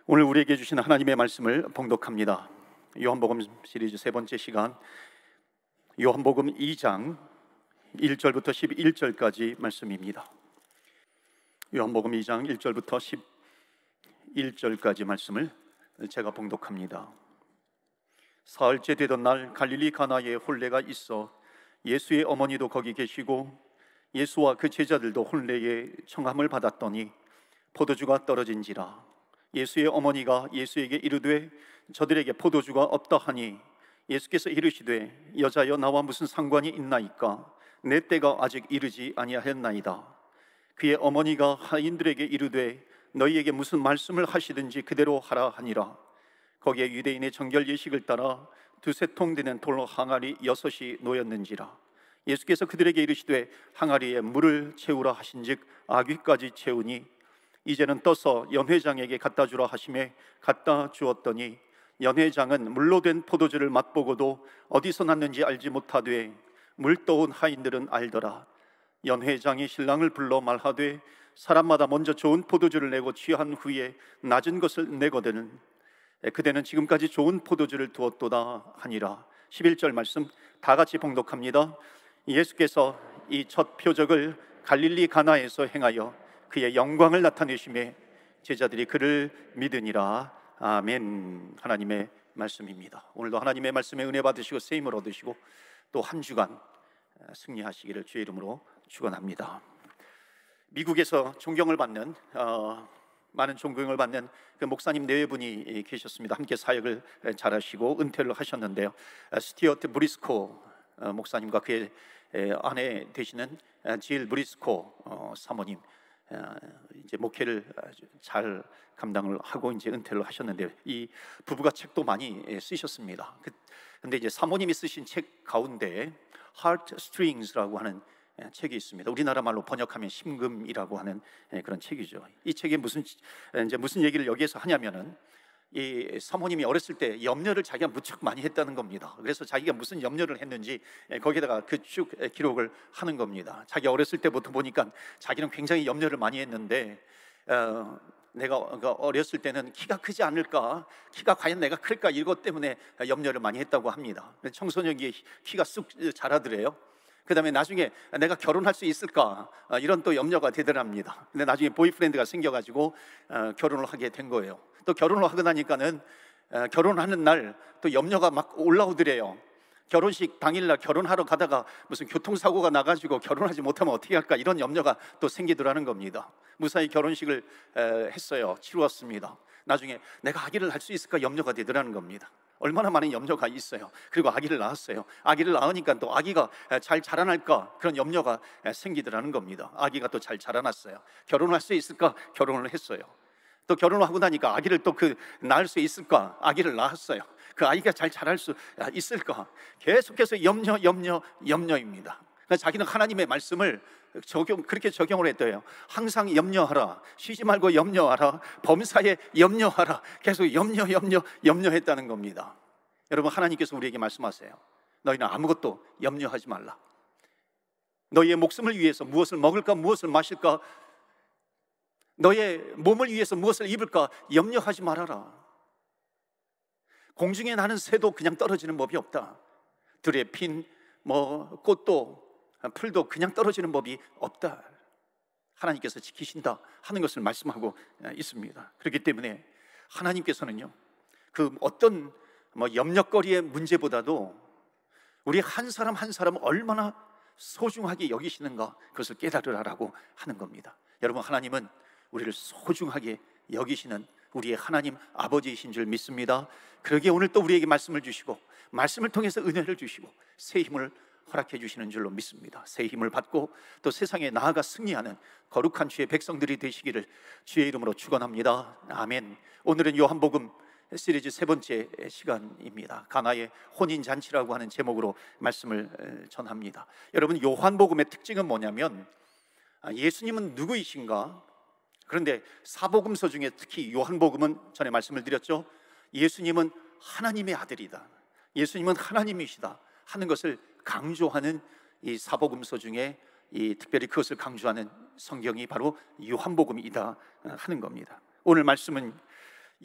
오늘 우리에게 주신 하나님의 말씀을 봉독합니다. 요한복음 시리즈 세 번째 시간, 요한복음 2장 1절부터 11절까지 말씀입니다. 요한복음 2장 1절부터 11절까지 말씀을 제가 봉독합니다. 사흘째 되던 날 갈릴리 가나에 혼례가 있어 예수의 어머니도 거기 계시고 예수와 그 제자들도 혼례의 청함을 받았더니 포도주가 떨어진지라. 예수의 어머니가 예수에게 이르되 저들에게 포도주가 없다 하니 예수께서 이르시되 여자여 나와 무슨 상관이 있나이까? 내 때가 아직 이르지 아니하였나이다. 그의 어머니가 하인들에게 이르되 너희에게 무슨 말씀을 하시든지 그대로 하라 하니라. 거기에 유대인의 정결 예식을 따라 두세 통 되는 돌 항아리 6이 놓였는지라. 예수께서 그들에게 이르시되 항아리에 물을 채우라 하신즉 아귀까지 채우니 이제는 떠서 연회장에게 갖다 주라 하시매 갖다 주었더니 연회장은 물로 된 포도주를 맛보고도 어디서 났는지 알지 못하되 물 떠온 하인들은 알더라. 연회장이 신랑을 불러 말하되 사람마다 먼저 좋은 포도주를 내고 취한 후에 낮은 것을 내거든 그대는 지금까지 좋은 포도주를 두었도다 하니라. 11절 말씀 다 같이 봉독합니다. 예수께서 이 첫 표적을 갈릴리 가나에서 행하여 그의 영광을 나타내심에 제자들이 그를 믿으니라. 아멘. 하나님의 말씀입니다. 오늘도 하나님의 말씀에 은혜 받으시고 세임을 얻으시고 또 한 주간 승리하시기를 주의 이름으로 축원합니다. 미국에서 존경을 받는 많은 존경을 받는 그 목사님 네 분이 계셨습니다. 함께 사역을 잘하시고 은퇴를 하셨는데요. 스튜어트 브리스코 목사님과 그의 아내 되시는 질 브리스코 사모님, 이제 목회를 잘 감당을 하고 이제 은퇴를 하셨는데 이 부부가 책도 많이 쓰셨습니다. 근데 이제 사모님이 쓰신 책 가운데 Heart Strings라고 하는 책이 있습니다. 우리나라 말로 번역하면 심금이라고 하는 그런 책이죠. 이 책에 무슨 얘기를 여기에서 하냐면은 이 사모님이 어렸을 때 염려를 자기가 무척 많이 했다는 겁니다. 그래서 자기가 무슨 염려를 했는지 거기다가 그 쭉 기록을 하는 겁니다. 자기 어렸을 때부터 보니까 자기는 굉장히 염려를 많이 했는데 내가 어렸을 때는 키가 크지 않을까, 키가 과연 내가 클까, 이것 때문에 염려를 많이 했다고 합니다. 청소년기에 키가 쑥 자라더래요. 그 다음에 나중에 내가 결혼할 수 있을까, 이런 또 염려가 되더랍니다. 근데 나중에 보이프렌드가 생겨가지고 결혼을 하게 된 거예요. 또 결혼을 하고 나니까는 결혼하는 날 또 염려가 막 올라오더래요. 결혼식 당일날 결혼하러 가다가 무슨 교통사고가 나가지고 결혼하지 못하면 어떻게 할까, 이런 염려가 또 생기더라는 겁니다. 무사히 결혼식을 했어요. 치루었습니다. 나중에 내가 아기를 낳을 수 있을까 염려가 되더라는 겁니다. 얼마나 많은 염려가 있어요. 그리고 아기를 낳았어요. 아기를 낳으니까 또 아기가 잘 자라날까, 그런 염려가 생기더라는 겁니다. 아기가 또 잘 자라났어요. 결혼할 수 있을까, 결혼을 했어요. 또 결혼을 하고 나니까 아기를 또 낳을 수 있을까, 아기를 낳았어요. 그 아이가 잘 자랄 수 있을까, 계속해서 염려입니다. 그러니까 자기는 하나님의 말씀을 그렇게 적용을 했대요. 항상 염려하라, 쉬지 말고 염려하라, 범사에 염려하라, 계속 염려했다는 겁니다. 여러분, 하나님께서 우리에게 말씀하세요. 너희는 아무것도 염려하지 말라. 너희의 목숨을 위해서 무엇을 먹을까, 무엇을 마실까, 너의 몸을 위해서 무엇을 입을까 염려하지 말아라. 공중에 나는 새도 그냥 떨어지는 법이 없다. 들에 핀 꽃도 풀도 그냥 떨어지는 법이 없다. 하나님께서 지키신다 하는 것을 말씀하고 있습니다. 그렇기 때문에 하나님께서는요, 그 어떤 염려거리의 문제보다도 우리 한 사람 한 사람을 얼마나 소중하게 여기시는가, 그것을 깨달으라고 하는 겁니다. 여러분, 하나님은 우리를 소중하게 여기시는 우리의 하나님 아버지이신 줄 믿습니다. 그러기에 오늘 또 우리에게 말씀을 주시고 말씀을 통해서 은혜를 주시고 새 힘을 허락해 주시는 줄로 믿습니다. 새 힘을 받고 또 세상에 나아가 승리하는 거룩한 주의 백성들이 되시기를 주의 이름으로 축원합니다. 아멘. 오늘은 요한복음 시리즈 세 번째 시간입니다. 가나의 혼인잔치라고 하는 제목으로 말씀을 전합니다. 여러분, 요한복음의 특징은 뭐냐면 예수님은 누구이신가? 그런데 사복음서 중에 특히 요한복음은 전에 말씀을 드렸죠. 예수님은 하나님의 아들이다, 예수님은 하나님이시다 하는 것을 강조하는 이 사복음서 중에 특별히 그것을 강조하는 성경이 바로 요한복음이다 하는 겁니다. 오늘 말씀은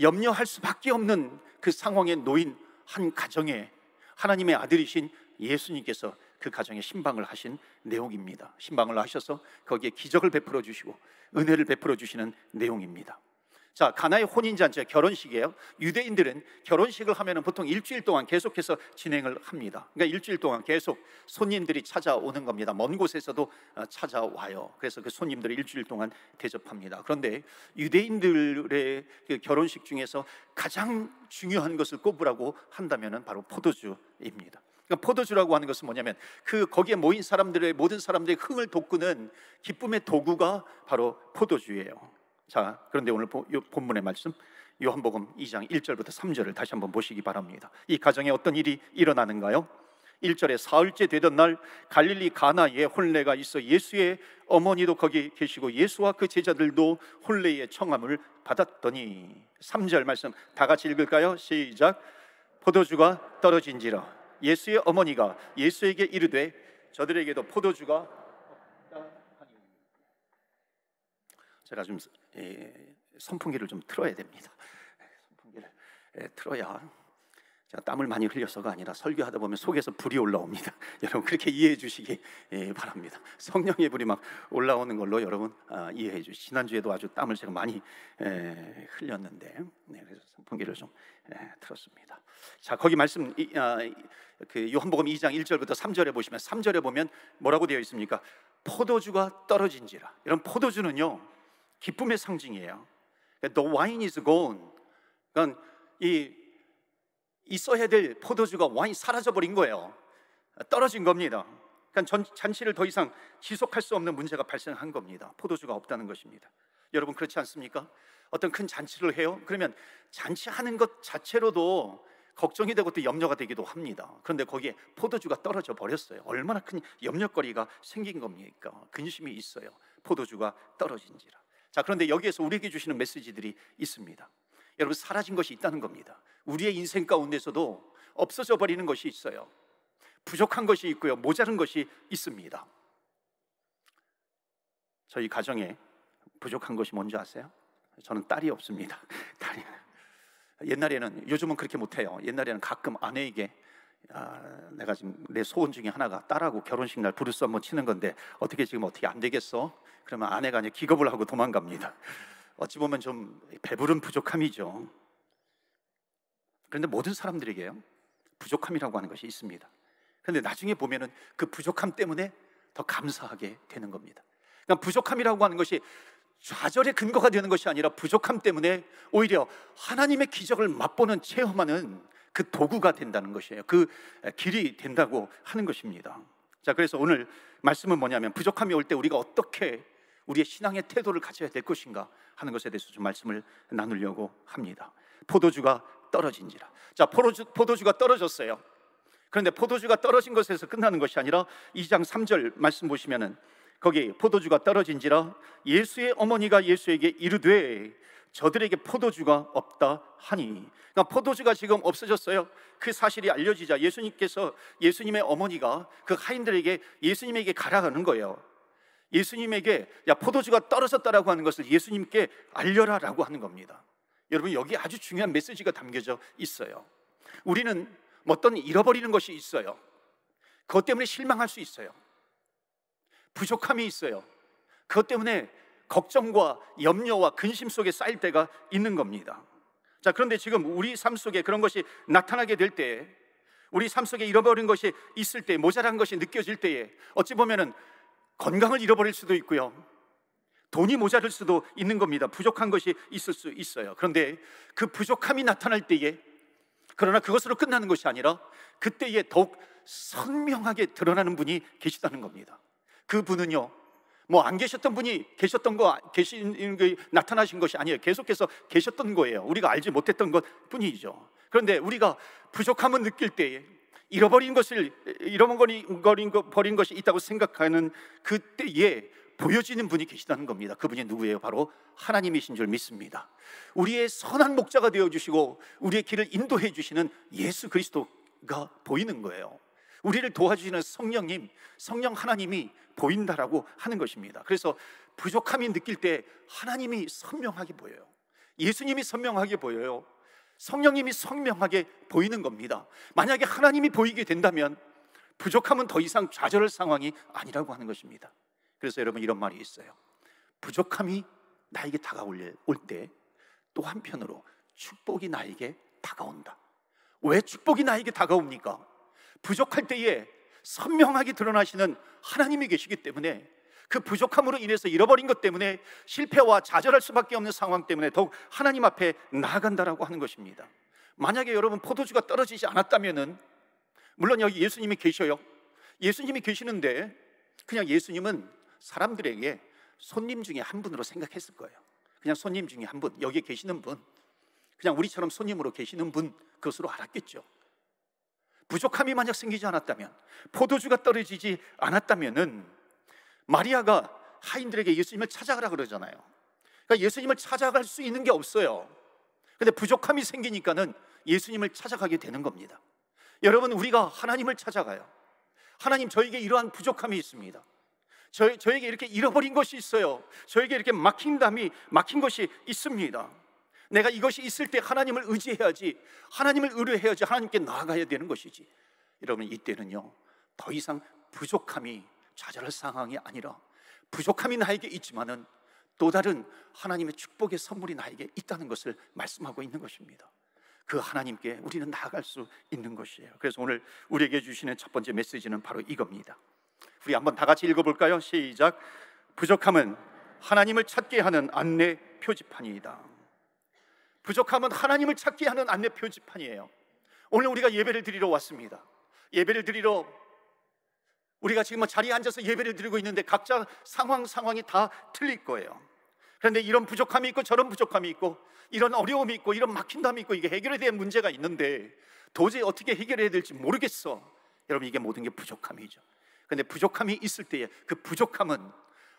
염려할 수밖에 없는 그 상황에 놓인 한 가정에 하나님의 아들이신 예수님께서 그 가정에 신방을 하신 내용입니다. 신방을 하셔서 거기에 기적을 베풀어 주시고 은혜를 베풀어 주시는 내용입니다. 자, 가나의 혼인잔치, 결혼식이에요. 유대인들은 결혼식을 하면 보통 일주일 동안 계속해서 진행을 합니다. 그러니까 일주일 동안 계속 손님들이 찾아오는 겁니다. 먼 곳에서도 찾아와요. 그래서 그 손님들이 일주일 동안 대접합니다. 그런데 유대인들의 그 결혼식 중에서 가장 중요한 것을 꼽으라고 한다면 바로 포도주입니다. 그러니까 포도주라고 하는 것은 뭐냐면 거기에 모인 사람들의 모든 사람들의 흥을 돋구는 기쁨의 도구가 바로 포도주예요. 자, 그런데 오늘 본문의 말씀 요한복음 2장 1절부터 3절을 다시 한번 보시기 바랍니다. 이 가정에 어떤 일이 일어나는가요? 1절에 사흘째 되던 날 갈릴리 가나에 혼례가 있어 예수의 어머니도 거기 계시고 예수와 그 제자들도 혼례의 청함을 받았더니 3절 말씀 다 같이 읽을까요? 시작. 포도주가 떨어진지라 예수의 어머니가 예수에게 이르되 저들에게도 포도주가 없다 하니. 제가 좀 선풍기를 좀 틀어야 됩니다. 선풍기를 틀어야 제가 땀을 많이 흘려서가 아니라 설교하다 보면 속에서 불이 올라옵니다. 여러분 그렇게 이해해 주시기 바랍니다. 성령의 불이 막 올라오는 걸로 여러분 이해해 주시기. 지난주에도 아주 땀을 제가 많이 흘렸는데 그래서 선풍기를 좀 틀었습니다. 자, 거기 말씀 그 요한복음 2장 1절부터 3절에 보시면 3절에 보면 뭐라고 되어 있습니까? 포도주가 떨어진지라. 이런 포도주는요 기쁨의 상징이에요. The wine is gone. 그러니까 있어야 될 포도주가 와인 사라져버린 거예요. 떨어진 겁니다. 그러니까 잔치를 더 이상 지속할 수 없는 문제가 발생한 겁니다. 포도주가 없다는 것입니다. 여러분 그렇지 않습니까? 어떤 큰 잔치를 해요. 그러면 잔치하는 것 자체로도 걱정이 되고 또 염려가 되기도 합니다. 그런데 거기에 포도주가 떨어져 버렸어요. 얼마나 큰 염려거리가 생긴 겁니까? 근심이 있어요. 포도주가 떨어진지라. 자, 그런데 여기에서 우리에게 주시는 메시지들이 있습니다. 여러분 사라진 것이 있다는 겁니다. 우리의 인생 가운데서도 없어져 버리는 것이 있어요. 부족한 것이 있고요, 모자른 것이 있습니다. 저희 가정에 부족한 것이 뭔지 아세요? 저는 딸이 없습니다. 딸이. 옛날에는, 요즘은 그렇게 못해요. 옛날에는 가끔 아내에게 내가 지금 내 소원 중에 하나가 딸하고 결혼식 날 브루스 한번 치는 건데 어떻게 안 되겠어? 그러면 아내가 이제 기겁을 하고 도망갑니다. 어찌 보면 좀 배부른 부족함이죠. 그런데 모든 사람들에게요 부족함이라고 하는 것이 있습니다. 그런데 나중에 보면은 그 부족함 때문에 더 감사하게 되는 겁니다. 그러니까 부족함이라고 하는 것이 좌절의 근거가 되는 것이 아니라 부족함 때문에 오히려 하나님의 기적을 맛보는 체험하는 그 도구가 된다는 것이에요. 그 길이 된다고 하는 것입니다. 자, 그래서 오늘 말씀은 뭐냐면 부족함이 올 때 우리가 어떻게 우리의 신앙의 태도를 가져야 될 것인가 하는 것에 대해서 좀 말씀을 나누려고 합니다. 포도주가 떨어진지라. 자, 포도주가 떨어졌어요. 그런데 포도주가 떨어진 것에서 끝나는 것이 아니라 2장 3절 말씀 보시면은 거기 포도주가 떨어진지라 예수의 어머니가 예수에게 이르되 저들에게 포도주가 없다 하니. 그러니까 포도주가 지금 없어졌어요. 그 사실이 알려지자 예수님의 어머니가 그 하인들에게 예수님에게 가라가는 거예요. 예수님에게 야 포도주가 떨어졌다라고 하는 것을 예수님께 알려라라고 하는 겁니다. 여러분 여기 아주 중요한 메시지가 담겨져 있어요. 우리는 어떤 잃어버리는 것이 있어요. 그것 때문에 실망할 수 있어요. 부족함이 있어요. 그것 때문에 걱정과 염려와 근심 속에 쌓일 때가 있는 겁니다. 자, 그런데 지금 우리 삶 속에 그런 것이 나타나게 될 때, 우리 삶 속에 잃어버린 것이 있을 때, 모자란 것이 느껴질 때에 어찌 보면은 건강을 잃어버릴 수도 있고요, 돈이 모자랄 수도 있는 겁니다. 부족한 것이 있을 수 있어요. 그런데 그 부족함이 나타날 때에, 그러나 그것으로 끝나는 것이 아니라 그때에 더욱 선명하게 드러나는 분이 계시다는 겁니다. 그 분은요, 뭐 안 계셨던 분이 나타나신 것이 아니에요. 계속해서 계셨던 거예요. 우리가 알지 못했던 것 뿐이죠. 그런데 우리가 부족함을 느낄 때에, 잃어버린 것이 있다고 생각하는 그때에 보여지는 분이 계시다는 겁니다. 그분이 누구예요? 바로 하나님이신 줄 믿습니다. 우리의 선한 목자가 되어주시고 우리의 길을 인도해 주시는 예수 그리스도가 보이는 거예요. 우리를 도와주시는 성령 하나님이 보인다라고 하는 것입니다. 그래서 부족함이 느낄 때 하나님이 선명하게 보여요. 예수님이 선명하게 보여요. 성령님이 선명하게 보이는 겁니다. 만약에 하나님이 보이게 된다면 부족함은 더 이상 좌절할 상황이 아니라고 하는 것입니다. 그래서 여러분, 이런 말이 있어요. 부족함이 나에게 다가올 때 또 한편으로 축복이 나에게 다가온다. 왜 축복이 나에게 다가옵니까? 부족할 때에 선명하게 드러나시는 하나님이 계시기 때문에, 그 부족함으로 인해서 잃어버린 것 때문에 실패와 좌절할 수밖에 없는 상황 때문에 더욱 하나님 앞에 나아간다라고 하는 것입니다. 만약에 여러분 포도주가 떨어지지 않았다면은, 물론 여기 예수님이 계셔요. 예수님이 계시는데 그냥 예수님은 사람들에게 손님 중에 한 분으로 생각했을 거예요. 그냥 손님 중에 한 분, 여기에 계시는 분, 그냥 우리처럼 손님으로 계시는 분, 그것으로 알았겠죠. 부족함이 만약 생기지 않았다면, 포도주가 떨어지지 않았다면은 마리아가 하인들에게 예수님을 찾아가라 그러잖아요. 그러니까 예수님을 찾아갈 수 있는 게 없어요. 근데 부족함이 생기니까는 예수님을 찾아가게 되는 겁니다. 여러분, 우리가 하나님을 찾아가요. 하나님, 저에게 이러한 부족함이 있습니다. 저에게 이렇게 잃어버린 것이 있어요. 저에게 이렇게 막힌 것이 있습니다. 내가 이것이 있을 때 하나님을 의지해야지, 하나님을 의뢰해야지, 하나님께 나아가야 되는 것이지. 여러분, 이때는요, 더 이상 부족함이 좌절할 상황이 아니라, 부족함이 나에게 있지만은 또 다른 하나님의 축복의 선물이 나에게 있다는 것을 말씀하고 있는 것입니다. 그 하나님께 우리는 나아갈 수 있는 것이에요. 그래서 오늘 우리에게 주시는 첫 번째 메시지는 바로 이겁니다. 우리 한번 다 같이 읽어볼까요? 시작. 부족함은 하나님을 찾게 하는 안내 표지판이다. 부족함은 하나님을 찾게 하는 안내 표지판이에요. 오늘 우리가 예배를 드리러 왔습니다. 예배를 드리러 우리가 지금 자리에 앉아서 예배를 드리고 있는데 각자 상황이 다 틀릴 거예요. 그런데 이런 부족함이 있고 저런 부족함이 있고 이런 어려움이 있고 이런 막힌담이 있고 이게 해결해야 될 문제가 있는데 도저히 어떻게 해결해야 될지 모르겠어. 여러분, 이게 모든 게 부족함이죠. 그런데 부족함이 있을 때에 그 부족함은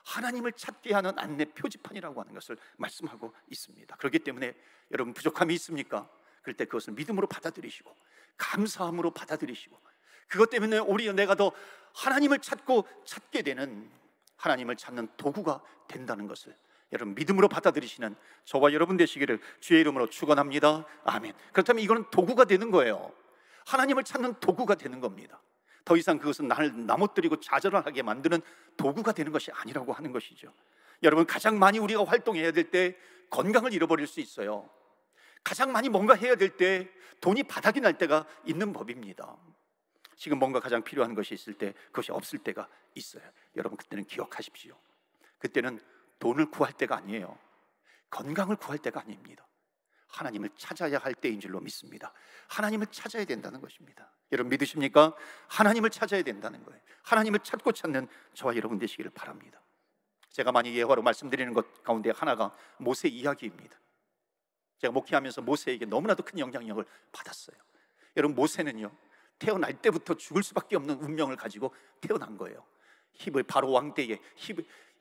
하나님을 찾게 하는 안내 표지판이라고 하는 것을 말씀하고 있습니다. 그렇기 때문에 여러분, 부족함이 있습니까? 그럴 때 그것을 믿음으로 받아들이시고 감사함으로 받아들이시고, 그것 때문에 오히려 내가 더 하나님을 찾게 되는, 하나님을 찾는 도구가 된다는 것을 여러분 믿음으로 받아들이시는 저와 여러분 되시기를 주의 이름으로 축원합니다. 아멘. 그렇다면 이거는 도구가 되는 거예요. 하나님을 찾는 도구가 되는 겁니다. 더 이상 그것은 나를 나무뜨리고 좌절하게 만드는 도구가 되는 것이 아니라고 하는 것이죠. 여러분, 가장 많이 우리가 활동해야 될 때 건강을 잃어버릴 수 있어요. 가장 많이 뭔가 해야 될 때 돈이 바닥이 날 때가 있는 법입니다. 지금 뭔가 가장 필요한 것이 있을 때 그것이 없을 때가 있어요. 여러분, 그때는 기억하십시오. 그때는 돈을 구할 때가 아니에요. 건강을 구할 때가 아닙니다. 하나님을 찾아야 할 때인 줄로 믿습니다. 하나님을 찾아야 된다는 것입니다. 여러분, 믿으십니까? 하나님을 찾아야 된다는 거예요. 하나님을 찾고 찾는 저와 여러분 되시기를 바랍니다. 제가 많이 예화로 말씀드리는 것 가운데 하나가 모세 이야기입니다. 제가 목회하면서 모세에게 너무나도 큰 영향력을 받았어요. 여러분, 모세는요, 태어날 때부터 죽을 수밖에 없는 운명을 가지고 태어난 거예요. 바로 왕 때에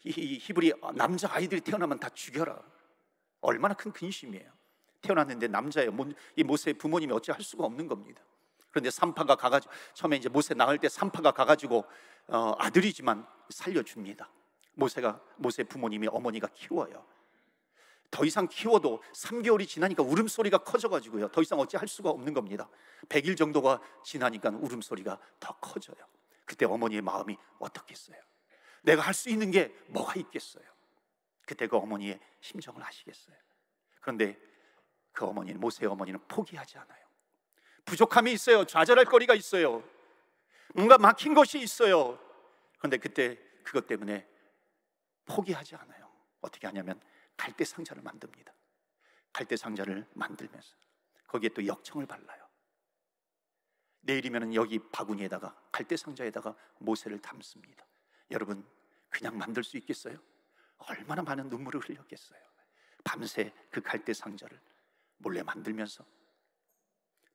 히브리 남자 아이들이 태어나면 다 죽여라. 얼마나 큰 근심이에요. 태어났는데 남자예요. 이 모세의 부모님이 어찌 할 수가 없는 겁니다. 그런데 산파가 가가지고, 처음에 이제 모세 낳을 때 산파가 가가지고 아들이지만 살려줍니다. 모세 부모님이, 어머니가 키워요. 더 이상 키워도 3개월이 지나니까 울음소리가 커져가지고요, 더 이상 어찌 할 수가 없는 겁니다. 100일 정도가 지나니까 울음소리가 더 커져요. 그때 어머니의 마음이 어떻겠어요? 내가 할 수 있는 게 뭐가 있겠어요? 그때 그 어머니의 심정을 아시겠어요? 그런데 그 어머니는, 모세의 어머니는 포기하지 않아요. 부족함이 있어요. 좌절할 거리가 있어요. 뭔가 막힌 것이 있어요. 그런데 그때 그것 때문에 포기하지 않아요. 어떻게 하냐면 갈대 상자를 만듭니다. 갈대 상자를 만들면서 거기에 또 역청을 발라요. 내일이면 여기 바구니에다가, 갈대 상자에다가 모세를 담습니다. 여러분, 그냥 만들 수 있겠어요? 얼마나 많은 눈물을 흘렸겠어요. 밤새 그 갈대 상자를 몰래 만들면서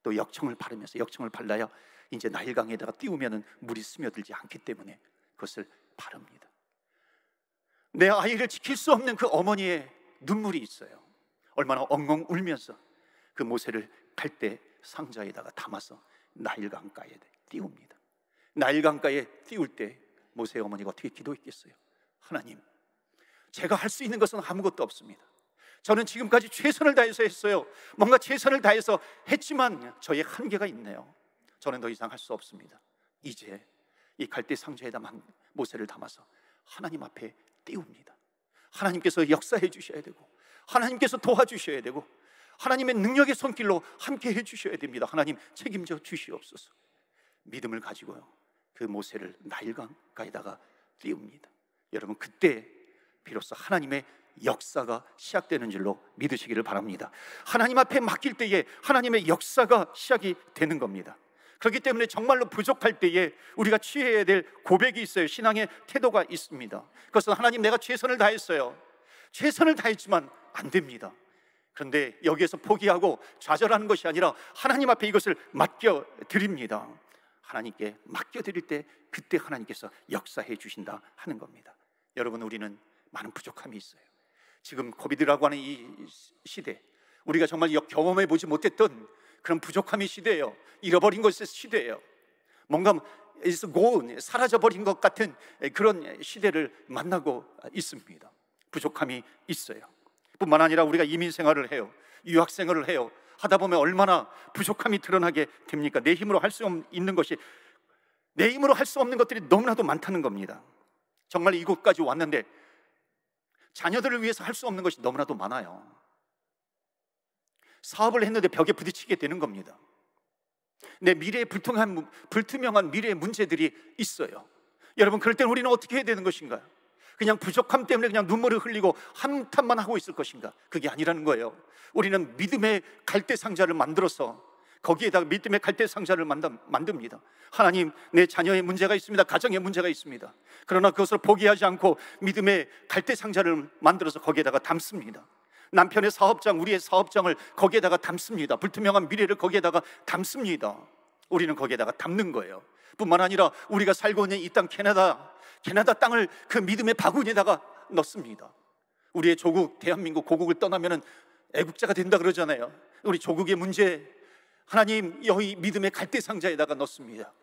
또 역청을 바르면서, 역청을 발라야 이제 나일강에다가 띄우면 물이 스며들지 않기 때문에 그것을 바릅니다. 내 아이를 지킬 수 없는 그 어머니의 눈물이 있어요. 얼마나 엉엉 울면서 그 모세를 갈대 상자에다가 담아서 나일강가에 띄웁니다. 나일강가에 띄울 때 모세의 어머니가 어떻게 기도했겠어요? 하나님, 제가 할 수 있는 것은 아무것도 없습니다. 저는 지금까지 최선을 다해서 했어요. 뭔가 최선을 다해서 했지만 저의 한계가 있네요. 저는 더 이상 할 수 없습니다. 이제 이 갈대 상자에다 모세를 담아서 하나님 앞에 띄웁니다. 하나님께서 역사해 주셔야 되고, 하나님께서 도와주셔야 되고, 하나님의 능력의 손길로 함께 해 주셔야 됩니다. 하나님 책임져 주시옵소서. 믿음을 가지고요, 그 모세를 나일강가에다가 띄웁니다. 여러분, 그때 비로소 하나님의 역사가 시작되는 줄로 믿으시기를 바랍니다. 하나님 앞에 맡길 때에 하나님의 역사가 시작이 되는 겁니다. 그렇기 때문에 정말로 부족할 때에 우리가 취해야 될 고백이 있어요. 신앙의 태도가 있습니다. 그것은 하나님, 내가 최선을 다했어요. 최선을 다했지만 안 됩니다. 그런데 여기에서 포기하고 좌절하는 것이 아니라 하나님 앞에 이것을 맡겨드립니다. 하나님께 맡겨드릴 때 그때 하나님께서 역사해 주신다 하는 겁니다. 여러분, 우리는 많은 부족함이 있어요. 지금 코비드라고 하는 이 시대, 우리가 정말 경험해 보지 못했던 그런 부족함의 시대예요. 잃어버린 것의 시대예요. 뭔가 is gone, 사라져버린 것 같은 그런 시대를 만나고 있습니다. 부족함이 있어요. 뿐만 아니라 우리가 이민 생활을 해요, 유학 생활을 해요. 하다 보면 얼마나 부족함이 드러나게 됩니까? 내 힘으로 할 수 있는 것이, 내 힘으로 할 수 없는 것들이 너무나도 많다는 겁니다. 정말 이곳까지 왔는데 자녀들을 위해서 할 수 없는 것이 너무나도 많아요. 사업을 했는데 벽에 부딪히게 되는 겁니다. 내 미래에 불투명한 미래의 문제들이 있어요. 여러분, 그럴 때는 우리는 어떻게 해야 되는 것인가요? 그냥 부족함 때문에 그냥 눈물을 흘리고 한탄만 하고 있을 것인가? 그게 아니라는 거예요. 우리는 믿음의 갈대 상자를 만들어서 거기에다가 믿음의 갈대 상자를 만듭니다. 하나님, 내 자녀의 문제가 있습니다. 가정의 문제가 있습니다. 그러나 그것을 포기하지 않고 믿음의 갈대 상자를 만들어서 거기에다가 담습니다. 남편의 사업장, 우리의 사업장을 거기에다가 담습니다. 불투명한 미래를 거기에다가 담습니다. 우리는 거기에다가 담는 거예요. 뿐만 아니라 우리가 살고 있는 이 땅 캐나다 땅을 그 믿음의 바구니에다가 넣습니다. 우리의 조국 대한민국 고국을 떠나면은 애국자가 된다 그러잖아요. 우리 조국의 문제, 하나님 여기 믿음의 갈대 상자에다가 넣습니다.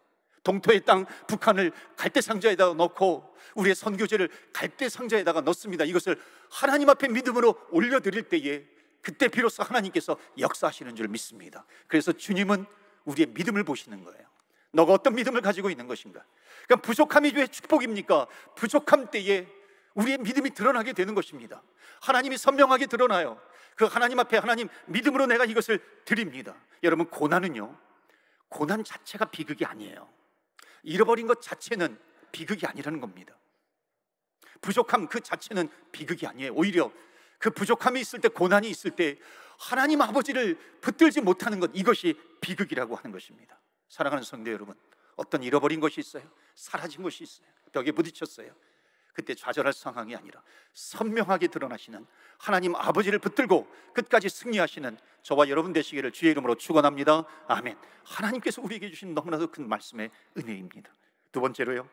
동토의 땅 북한을 갈대 상자에다가 넣고 우리의 선교제를 갈대 상자에다가 넣습니다. 이것을 하나님 앞에 믿음으로 올려드릴 때에 그때 비로소 하나님께서 역사하시는 줄 믿습니다. 그래서 주님은 우리의 믿음을 보시는 거예요. 너가 어떤 믿음을 가지고 있는 것인가? 그러니까 부족함이 왜 축복입니까? 부족함 때에 우리의 믿음이 드러나게 되는 것입니다. 하나님이 선명하게 드러나요. 그 하나님 앞에, 하나님 믿음으로 내가 이것을 드립니다. 여러분, 고난은요, 고난 자체가 비극이 아니에요. 잃어버린 것 자체는 비극이 아니라는 겁니다. 부족함 그 자체는 비극이 아니에요. 오히려 그 부족함이 있을 때, 고난이 있을 때 하나님 아버지를 붙들지 못하는 것, 이것이 비극이라고 하는 것입니다. 사랑하는 성도 여러분, 어떤 잃어버린 것이 있어요. 사라진 것이 있어요. 벽에 부딪혔어요. 그때 좌절할 상황이 아니라 선명하게 드러나시는 하나님 아버지를 붙들고 끝까지 승리하시는 저와 여러분 되시기를 주의 이름으로 축원합니다. 아멘. 하나님께서 우리에게 주신 너무나도 큰 말씀의 은혜입니다. 두 번째로요,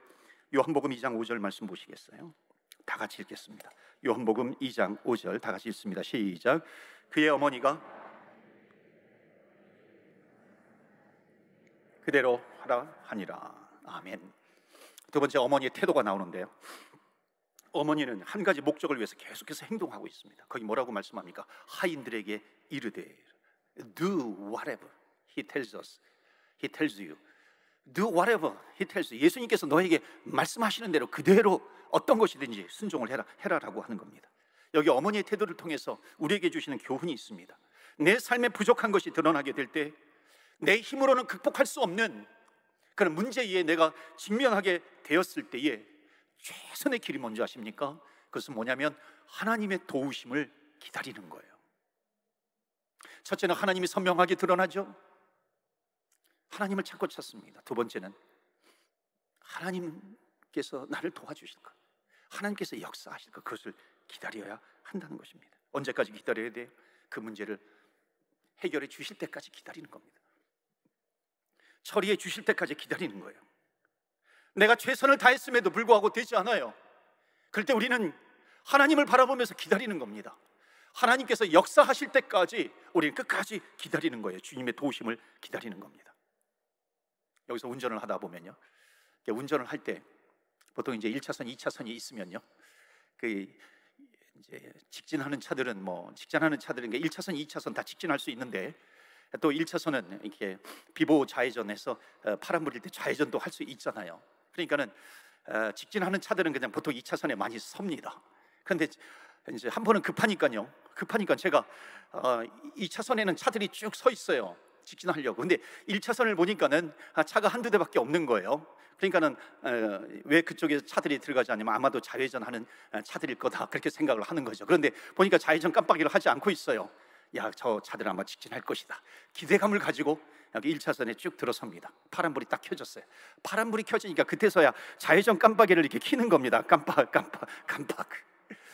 요한복음 2장 5절 말씀 보시겠어요? 다 같이 읽겠습니다. 요한복음 2장 5절 다 같이 읽습니다. 시작. 그의 어머니가 그대로 하라 하니라. 아멘. 두 번째, 어머니의 태도가 나오는데요, 어머니는 한 가지 목적을 위해서 계속해서 행동하고 있습니다. 거기 뭐라고 말씀합니까? 하인들에게 이르되 Do whatever he tells us, he tells you. Do whatever he tells you. 예수님께서 너에게 말씀하시는 대로 그대로 어떤 것이든지 순종을 해라라고 하는 겁니다. 여기 어머니의 태도를 통해서 우리에게 주시는 교훈이 있습니다. 내 삶에 부족한 것이 드러나게 될 때, 내 힘으로는 극복할 수 없는 그런 문제에 내가 직면하게 되었을 때에 최선의 길이 뭔지 아십니까? 그것은 뭐냐면 하나님의 도우심을 기다리는 거예요. 첫째는 하나님이 선명하게 드러나죠. 하나님을 찾고 찾습니다. 두 번째는 하나님께서 나를 도와주실 것, 하나님께서 역사하실 것, 그것을 기다려야 한다는 것입니다. 언제까지 기다려야 돼요? 그 문제를 해결해 주실 때까지 기다리는 겁니다. 처리해 주실 때까지 기다리는 거예요. 내가 최선을 다했음에도 불구하고 되지 않아요. 그럴 때 우리는 하나님을 바라보면서 기다리는 겁니다. 하나님께서 역사하실 때까지 우리는 끝까지 기다리는 거예요. 주님의 도우심을 기다리는 겁니다. 여기서 운전을 하다 보면요, 운전을 할 때 보통 이제 1차선, 2차선이 있으면요, 그 이제 직진하는 차들은 직진하는 차들은 1차선, 2차선 다 직진할 수 있는데 또 1차선은 이렇게 비보호 좌회전해서 파란불일 때 좌회전도 할 수 있잖아요. 그러니까는 직진하는 차들은 그냥 보통 2차선에 많이 섭니다. 그런데 이제 한 번은 급하니까 제가 2차선에는 차들이 쭉 서 있어요. 직진하려고. 근데 1차선을 보니까는 차가 한두 대밖에 없는 거예요. 그러니까는 왜 그쪽에 차들이 들어가지 않냐면 아마도 좌회전하는 차들일 거다 그렇게 생각을 하는 거죠. 그런데 보니까 좌회전 깜빡이를 하지 않고 있어요. 야, 저 차들 아마 직진할 것이다 기대감을 가지고 여기 1차선에 쭉 들어섭니다. 파란불이 딱 켜졌어요. 파란불이 켜지니까 그때서야 좌회전 깜빡이를 이렇게 켜는 겁니다. 깜빡.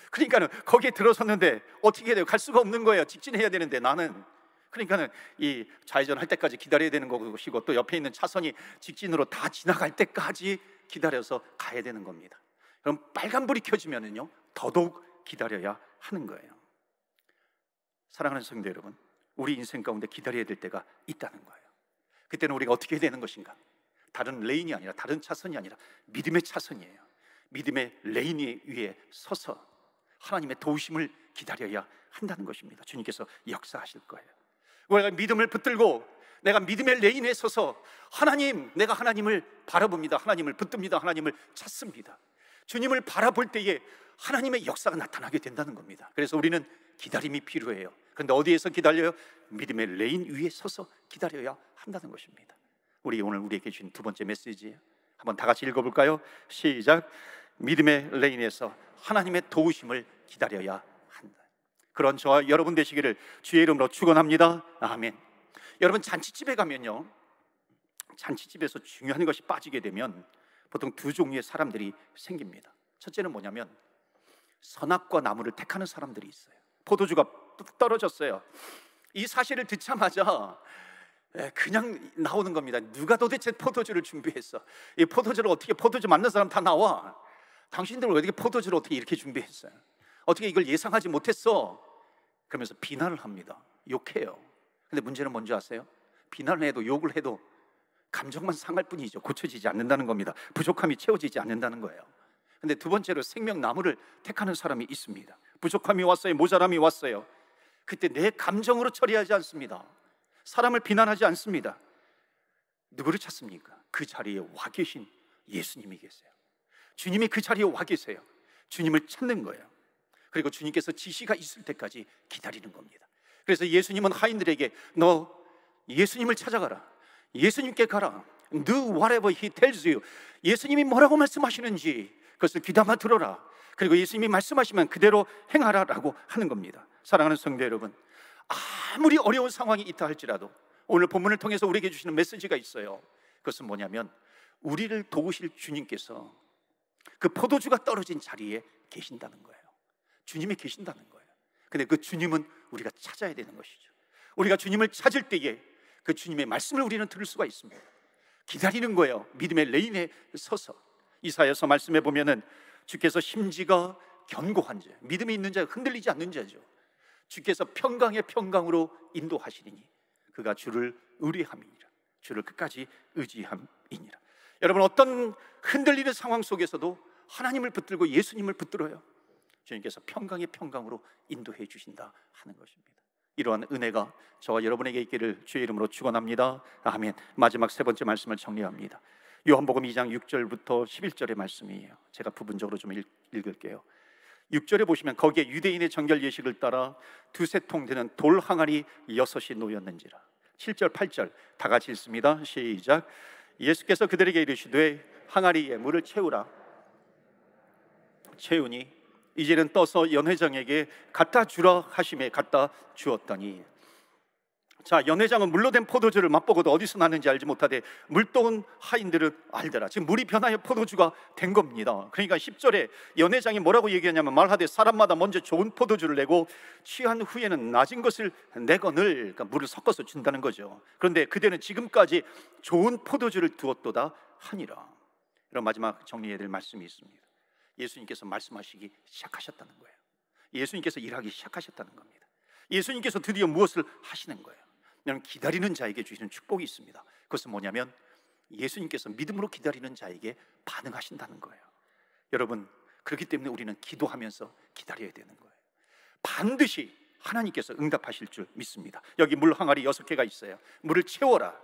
그러니까는 거기에 들어섰는데 어떻게 해야 돼요? 갈 수가 없는 거예요. 직진해야 되는데 나는. 그러니까는 이 좌회전 할 때까지 기다려야 되는 것이고 또 옆에 있는 차선이 직진으로 다 지나갈 때까지 기다려서 가야 되는 겁니다. 그럼 빨간불이 켜지면은요 더더욱 기다려야 하는 거예요. 사랑하는 성도 여러분, 우리 인생 가운데 기다려야 될 때가 있다는 거예요. 그때는 우리가 어떻게 해야 되는 것인가? 다른 레인이 아니라, 다른 차선이 아니라 믿음의 차선이에요. 믿음의 레인 위에 서서 하나님의 도우심을 기다려야 한다는 것입니다. 주님께서 역사하실 거예요. 우리가 믿음을 붙들고 내가 믿음의 레인에 서서 내가 하나님을 바라봅니다. 하나님을 붙듭니다. 하나님을 찾습니다. 주님을 바라볼 때에 하나님의 역사가 나타나게 된다는 겁니다. 그래서 우리는 기다림이 필요해요. 그런데 어디에서 기다려요? 믿음의 레인 위에 서서 기다려야 한다는 것입니다. 오늘 우리에게 주신 두 번째 메시지예요. 한번 다 같이 읽어볼까요? 시작. 믿음의 레인에서 하나님의 도우심을 기다려야 한다. 그런 저와 여러분 되시기를 주의 이름으로 축원합니다. 아멘. 여러분, 잔치집에 가면요, 잔치집에서 중요한 것이 빠지게 되면 보통 두 종류의 사람들이 생깁니다. 첫째는 뭐냐면 선악과 나무를 택하는 사람들이 있어요. 포도주가 떨어졌어요. 이 사실을 듣자마자 그냥 나오는 겁니다. 누가 도대체 포도주를 준비했어? 이 포도주를 어떻게, 포도주 맞는 사람 다 나와. 당신들 어떻게 포도주를 어떻게 이렇게 준비했어요? 어떻게 이걸 예상하지 못했어? 그러면서 비난을 합니다. 욕해요. 근데 문제는 뭔지 아세요? 비난을 해도 욕을 해도 감정만 상할 뿐이죠. 고쳐지지 않는다는 겁니다. 부족함이 채워지지 않는다는 거예요. 근데 두 번째로 생명나무를 택하는 사람이 있습니다. 부족함이 왔어요. 모자람이 왔어요. 그때 내 감정으로 처리하지 않습니다. 사람을 비난하지 않습니다. 누구를 찾습니까? 그 자리에 와 계신 예수님이 계세요. 주님이 그 자리에 와 계세요. 주님을 찾는 거예요. 그리고 주님께서 지시가 있을 때까지 기다리는 겁니다. 그래서 예수님은 하인들에게 너 예수님을 찾아가라. 예수님께 가라. Do whatever he tells you. 예수님이 뭐라고 말씀하시는지 그것을 귀담아 들어라. 그리고 예수님이 말씀하시면 그대로 행하라라고 하는 겁니다. 사랑하는 성도 여러분, 아무리 어려운 상황이 있다 할지라도 오늘 본문을 통해서 우리에게 주시는 메시지가 있어요. 그것은 뭐냐면 우리를 도우실 주님께서 그 포도주가 떨어진 자리에 계신다는 거예요. 주님이 계신다는 거예요. 근데 그 주님은 우리가 찾아야 되는 것이죠. 우리가 주님을 찾을 때에 그 주님의 말씀을 우리는 들을 수가 있습니다. 기다리는 거예요. 믿음의 레인에 서서. 이사야서 말씀해 보면은 주께서 심지가 견고한 자, 믿음이 있는 자, 흔들리지 않는 자죠. 주께서 평강의 평강으로 인도하시리니 그가 주를 의뢰함이니라. 주를 끝까지 의지함이니라. 여러분, 어떤 흔들리는 상황 속에서도 하나님을 붙들고 예수님을 붙들어요. 주님께서 평강의 평강으로 인도해 주신다 하는 것입니다. 이러한 은혜가 저와 여러분에게 있기를 주의 이름으로 축원합니다. 아멘. 마지막 세 번째 말씀을 정리합니다. 요한복음 2장 6절부터 11절의 말씀이에요. 제가 부분적으로 좀 읽을게요. 6절에 보시면 거기에 유대인의 정결 예식을 따라 두세 통 되는 돌 항아리 6이 놓였는지라. 7절 8절 다 같이 읽습니다. 시작. 예수께서 그들에게 이르시되 항아리에 물을 채우라. 채우니 이제는 떠서 연회장에게 갖다 주라 하심에 갖다 주었더니. 자, 연회장은 물로 된 포도주를 맛보고도 어디서 나는지 알지 못하되 물도온 하인들은 알더라. 지금 물이 변하여 포도주가 된 겁니다. 그러니까 10절에 연회장이 뭐라고 얘기하냐면 말하되 사람마다 먼저 좋은 포도주를 내고 취한 후에는 낮은 것을 내거늘, 그러니까 물을 섞어서 준다는 거죠. 그런데 그대는 지금까지 좋은 포도주를 두었도다 하니라. 이런 마지막 정리해야 될 말씀이 있습니다. 예수님께서 말씀하시기 시작하셨다는 거예요. 예수님께서 일하기 시작하셨다는 겁니다. 예수님께서 드디어 무엇을 하시는 거예요? 여러분, 기다리는 자에게 주시는 축복이 있습니다. 그것은 뭐냐면 예수님께서 믿음으로 기다리는 자에게 반응하신다는 거예요. 여러분, 그렇기 때문에 우리는 기도하면서 기다려야 되는 거예요. 반드시 하나님께서 응답하실 줄 믿습니다. 여기 물 항아리 6개가 있어요. 물을 채워라.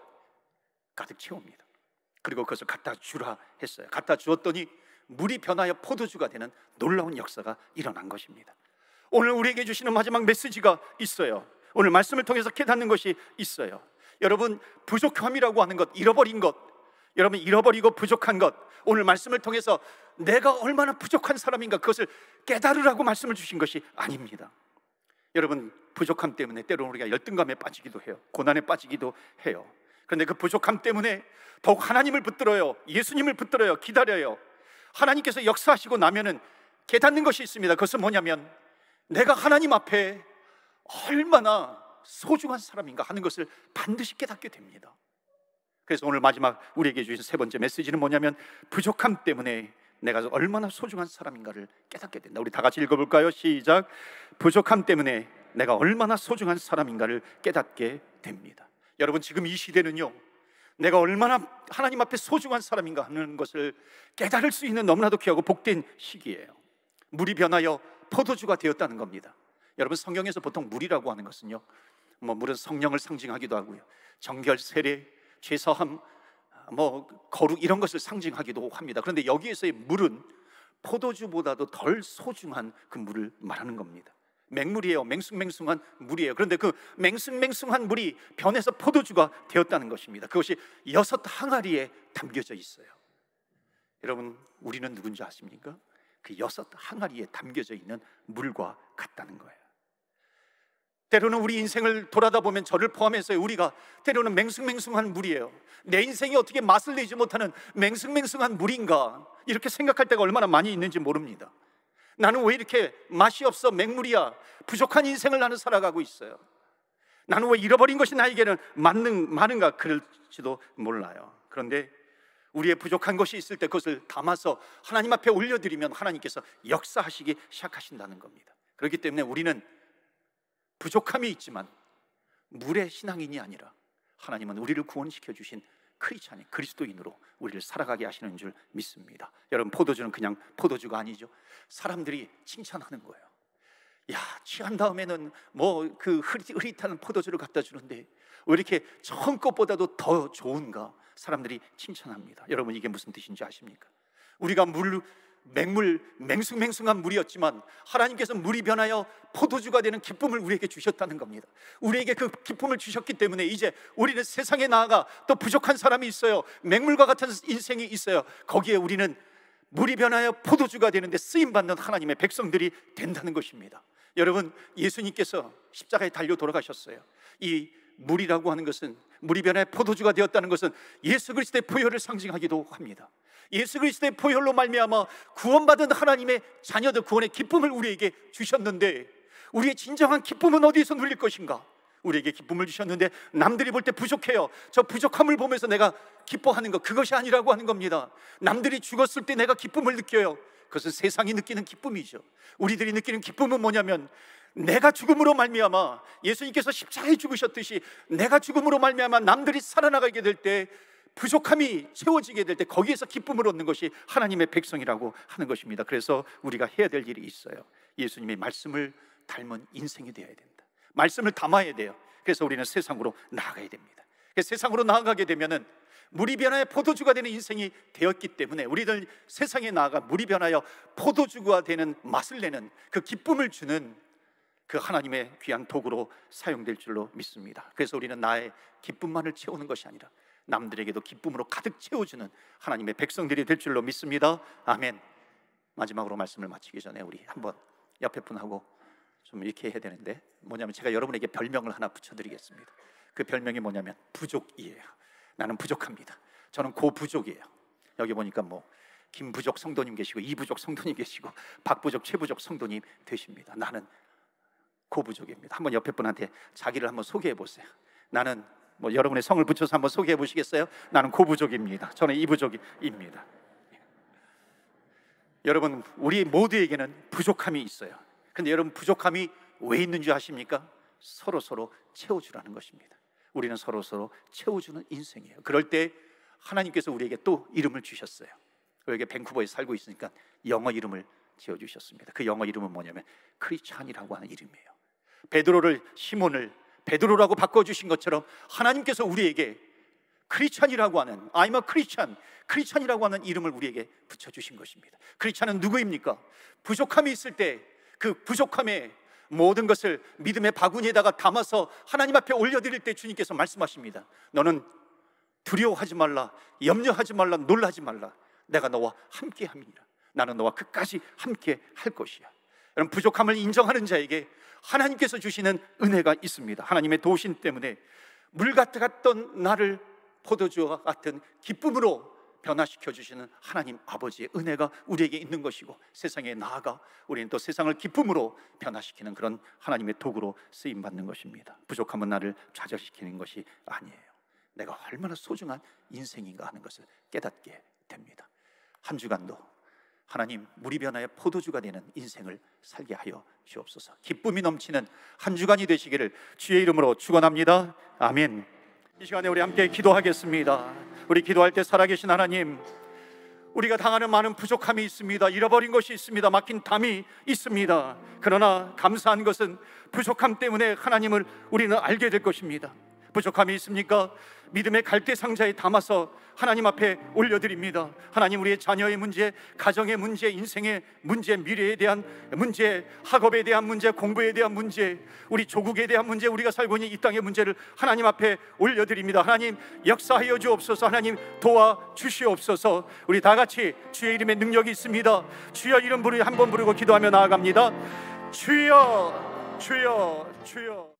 가득 채웁니다. 그리고 그것을 갖다 주라 했어요. 갖다 주었더니 물이 변하여 포도주가 되는 놀라운 역사가 일어난 것입니다. 오늘 우리에게 주시는 마지막 메시지가 있어요. 오늘 말씀을 통해서 깨닫는 것이 있어요. 여러분, 부족함이라고 하는 것, 잃어버린 것, 여러분 잃어버리고 부족한 것, 오늘 말씀을 통해서 내가 얼마나 부족한 사람인가 그것을 깨달으라고 말씀을 주신 것이 아닙니다. 여러분, 부족함 때문에 때로는 우리가 열등감에 빠지기도 해요. 고난에 빠지기도 해요. 그런데 그 부족함 때문에 더욱 하나님을 붙들어요. 예수님을 붙들어요. 기다려요. 하나님께서 역사하시고 나면은 깨닫는 것이 있습니다. 그것은 뭐냐면 내가 하나님 앞에 얼마나 소중한 사람인가 하는 것을 반드시 깨닫게 됩니다. 그래서 오늘 마지막 우리에게 주신 3번째 메시지는 뭐냐면 부족함 때문에 내가 얼마나 소중한 사람인가를 깨닫게 된다. 우리 다 같이 읽어볼까요? 시작. 부족함 때문에 내가 얼마나 소중한 사람인가를 깨닫게 됩니다. 여러분, 지금 이 시대는요, 내가 얼마나 하나님 앞에 소중한 사람인가 하는 것을 깨달을 수 있는 너무나도 귀하고 복된 시기예요. 물이 변하여 포도주가 되었다는 겁니다. 여러분, 성경에서 보통 물이라고 하는 것은요, 물은 성령을 상징하기도 하고요, 정결, 세례, 죄사함, 거룩 이런 것을 상징하기도 합니다. 그런데 여기에서의 물은 포도주보다도 덜 소중한 그 물을 말하는 겁니다. 맹물이에요. 맹숭맹숭한 물이에요. 그런데 그 맹숭맹숭한 물이 변해서 포도주가 되었다는 것입니다. 그것이 6 항아리에 담겨져 있어요. 여러분, 우리는 누군지 아십니까? 그 6 항아리에 담겨져 있는 물과 같다는 거예요. 때로는 우리 인생을 돌아다 보면 저를 포함해서 우리가 때로는 맹숭맹숭한 물이에요. 내 인생이 어떻게 맛을 내지 못하는 맹숭맹숭한 물인가, 이렇게 생각할 때가 얼마나 많이 있는지 모릅니다. 나는 왜 이렇게 맛이 없어, 맹물이야, 부족한 인생을 나는 살아가고 있어요. 나는 왜 잃어버린 것이 나에게는 많은가, 그럴지도 몰라요. 그런데 우리의 부족한 것이 있을 때 그것을 담아서 하나님 앞에 올려드리면 하나님께서 역사하시기 시작하신다는 겁니다. 그렇기 때문에 우리는 부족함이 있지만 물의 신앙인이 아니라 하나님은 우리를 구원시켜 주신 크리스찬인, 그리스도인으로 우리를 살아가게 하시는 줄 믿습니다. 여러분, 포도주는 그냥 포도주가 아니죠. 사람들이 칭찬하는 거예요. 야, 취한 다음에는 그 흐릿한 포도주를 갖다 주는데 왜 이렇게 처음 것보다도 더 좋은가? 사람들이 칭찬합니다. 여러분, 이게 무슨 뜻인지 아십니까? 우리가 맹숭맹숭한 물이었지만 하나님께서 물이 변하여 포도주가 되는 기쁨을 우리에게 주셨다는 겁니다. 우리에게 그 기쁨을 주셨기 때문에 이제 우리는 세상에 나아가 또 부족한 사람이 있어요. 맹물과 같은 인생이 있어요. 거기에 우리는 물이 변하여 포도주가 되는데 쓰임받는 하나님의 백성들이 된다는 것입니다. 여러분, 예수님께서 십자가에 달려 돌아가셨어요. 이 물이라고 하는 것은, 물이 변하여 포도주가 되었다는 것은 예수 그리스도의 보혈을 상징하기도 합니다. 예수 그리스도의 보혈로 말미암아 구원받은 하나님의 자녀들, 구원의 기쁨을 우리에게 주셨는데 우리의 진정한 기쁨은 어디에서 누릴 것인가? 우리에게 기쁨을 주셨는데 남들이 볼 때 부족해요. 저 부족함을 보면서 내가 기뻐하는 것, 그것이 아니라고 하는 겁니다. 남들이 죽었을 때 내가 기쁨을 느껴요. 그것은 세상이 느끼는 기쁨이죠. 우리들이 느끼는 기쁨은 뭐냐면 내가 죽음으로 말미암아, 예수님께서 십자가에 죽으셨듯이 내가 죽음으로 말미암아 남들이 살아나가게 될 때, 부족함이 채워지게 될 때 거기에서 기쁨을 얻는 것이 하나님의 백성이라고 하는 것입니다. 그래서 우리가 해야 될 일이 있어요. 예수님의 말씀을 닮은 인생이 되어야 된다. 말씀을 담아야 돼요. 그래서 우리는 세상으로 나아가야 됩니다. 세상으로 나아가게 되면은 물이 변하여 포도주가 되는 인생이 되었기 때문에 우리들 세상에 나아가 물이 변하여 포도주가 되는 맛을 내는 그 기쁨을 주는 그 하나님의 귀한 도구로 사용될 줄로 믿습니다. 그래서 우리는 나의 기쁨만을 채우는 것이 아니라 남들에게도 기쁨으로 가득 채워주는 하나님의 백성들이 될 줄로 믿습니다. 아멘. 마지막으로 말씀을 마치기 전에 우리 한번 옆에 분하고 좀 이렇게 해야 되는데, 뭐냐면 제가 여러분에게 별명을 하나 붙여드리겠습니다. 그 별명이 뭐냐면 부족이에요. 나는 부족합니다. 저는 고부족이에요. 여기 보니까 김부족 성도님 계시고 이부족 성도님 계시고 박부족, 최부족 성도님 되십니다. 나는 고부족입니다. 한번 옆에 분한테 자기를 한번 소개해 보세요. 나는 여러분의 성을 붙여서 한번 소개해 보시겠어요? 나는 고부족입니다. 저는 이부족입니다. 여러분, 우리 모두에게는 부족함이 있어요. 근데 여러분, 부족함이 왜 있는지 아십니까? 서로 채워주라는 것입니다. 우리는 서로 채워주는 인생이에요. 그럴 때 하나님께서 우리에게 또 이름을 주셨어요. 여기 밴쿠버에 살고 있으니까 영어 이름을 지어주셨습니다. 그 영어 이름은 뭐냐면 크리스찬이라고 하는 이름이에요. 베드로를, 시몬을 베드로라고 바꿔주신 것처럼 하나님께서 우리에게 크리스찬이라고 하는, I'm a Christian, 크리스찬이라고 하는 이름을 우리에게 붙여주신 것입니다. 크리스찬은 누구입니까? 부족함이 있을 때 그 부족함에 모든 것을 믿음의 바구니에다가 담아서 하나님 앞에 올려드릴 때 주님께서 말씀하십니다. 너는 두려워하지 말라, 염려하지 말라, 놀라지 말라. 내가 너와 함께 함이니라. 나는 너와 끝까지 함께 할 것이야. 여러분, 부족함을 인정하는 자에게 하나님께서 주시는 은혜가 있습니다. 하나님의 도우심 때문에 물 같았던 나를 포도주와 같은 기쁨으로 변화시켜 주시는 하나님 아버지의 은혜가 우리에게 있는 것이고, 세상에 나아가 우리는 또 세상을 기쁨으로 변화시키는 그런 하나님의 도구로 쓰임받는 것입니다. 부족함은 나를 좌절시키는 것이 아니에요. 내가 얼마나 소중한 인생인가 하는 것을 깨닫게 됩니다. 한 주간도 하나님, 물이 변화의 포도주가 되는 인생을 살게 하여 주옵소서. 기쁨이 넘치는 한 주간이 되시기를 주의 이름으로 축원합니다. 아멘. 이 시간에 우리 함께 기도하겠습니다. 우리 기도할 때 살아계신 하나님, 우리가 당하는 많은 부족함이 있습니다. 잃어버린 것이 있습니다. 막힌 담이 있습니다. 그러나 감사한 것은 부족함 때문에 하나님을 우리는 알게 될 것입니다. 부족함이 있습니까? 믿음의 갈대 상자에 담아서 하나님 앞에 올려드립니다. 하나님, 우리의 자녀의 문제, 가정의 문제, 인생의 문제, 미래에 대한 문제, 학업에 대한 문제, 공부에 대한 문제, 우리 조국에 대한 문제, 우리가 살고 있는 이 땅의 문제를 하나님 앞에 올려드립니다. 하나님, 역사하여 주옵소서. 하나님, 도와주시옵소서. 우리 다 같이 주의 이름의 능력이 있습니다. 주여 이름 부르 한번 부르고 기도하며 나아갑니다. 주여, 주여, 주여.